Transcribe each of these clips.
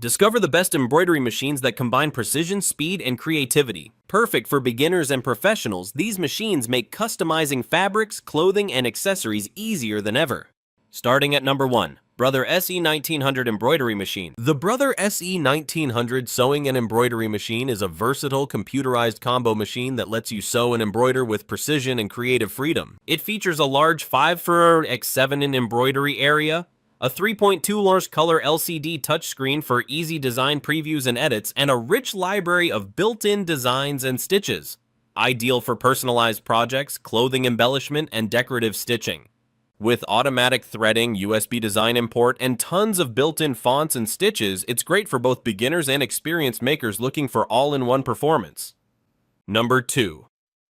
Discover the best embroidery machines that combine precision, speed, and creativity. Perfect for beginners and professionals, these machines make customizing fabrics, clothing, and accessories easier than ever. Starting at number 1. Brother SE 1900 Embroidery Machine. The Brother SE 1900 Sewing and Embroidery Machine is a versatile computerized combo machine that lets you sew and embroider with precision and creative freedom. It features a large 5x7 in embroidery area, a 3.2 large color LCD touchscreen for easy design previews and edits, and a rich library of built-in designs and stitches. Ideal for personalized projects, clothing embellishment, and decorative stitching. With automatic threading, USB design import, and tons of built-in fonts and stitches, it's great for both beginners and experienced makers looking for all-in-one performance. Number 2.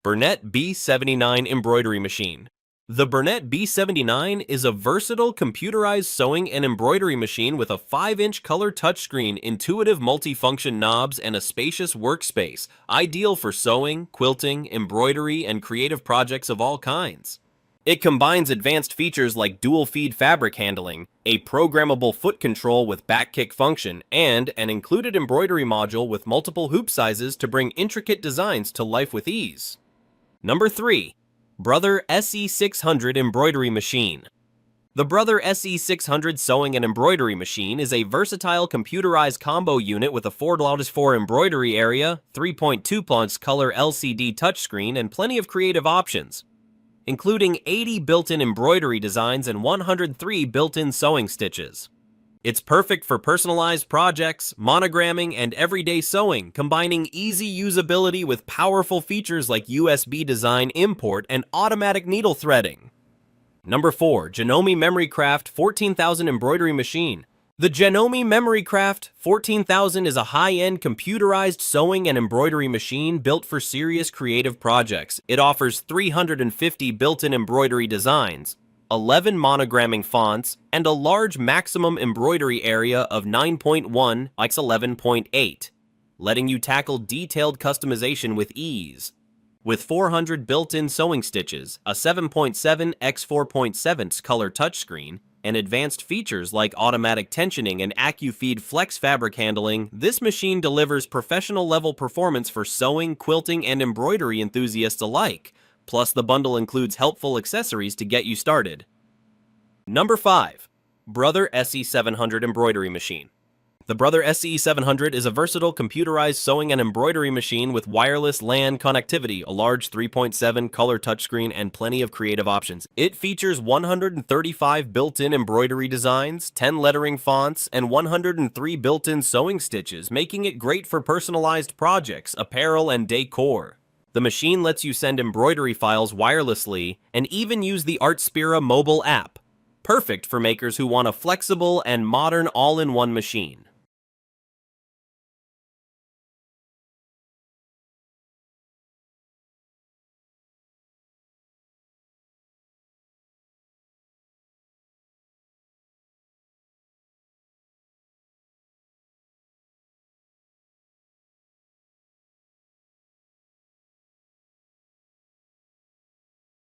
Bernette B79 Embroidery Machine. The Bernette B79 is a versatile computerized sewing and embroidery machine with a 5-inch color touchscreen, intuitive multifunction knobs, and a spacious workspace, ideal for sewing, quilting, embroidery, and creative projects of all kinds. It combines advanced features like dual feed fabric handling, a programmable foot control with back kick function, and an included embroidery module with multiple hoop sizes to bring intricate designs to life with ease. Number 3. Brother SE600 Embroidery Machine. The Brother SE600 Sewing and Embroidery Machine is a versatile computerized combo unit with a 4x4 embroidery area, 3.2 color LCD touchscreen, and plenty of creative options, including 80 built-in embroidery designs and 103 built-in sewing stitches. It's perfect for personalized projects, monogramming, and everyday sewing, combining easy usability with powerful features like USB design import and automatic needle threading. Number 4. Janome Memorycraft 14000 Embroidery Machine. The Janome Memorycraft 14000 is a high-end computerized sewing and embroidery machine built for serious creative projects. It offers 350 built-in embroidery designs, 11 monogramming fonts, and a large maximum embroidery area of 9.1 x 11.8, letting you tackle detailed customization with ease. With 400 built-in sewing stitches, a 7.7 x 4.7 color touchscreen, and advanced features like automatic tensioning and AccuFeed flex fabric handling, this machine delivers professional-level performance for sewing, quilting, and embroidery enthusiasts alike. Plus, the bundle includes helpful accessories to get you started. Number 5. Brother SE700 Embroidery Machine. The Brother SE700 is a versatile computerized sewing and embroidery machine with wireless LAN connectivity, a large 3.7 color touchscreen, and plenty of creative options. It features 135 built-in embroidery designs, 10 lettering fonts, and 103 built-in sewing stitches, making it great for personalized projects, apparel, and decor. The machine lets you send embroidery files wirelessly and even use the Artspira mobile app. Perfect for makers who want a flexible and modern all-in-one machine.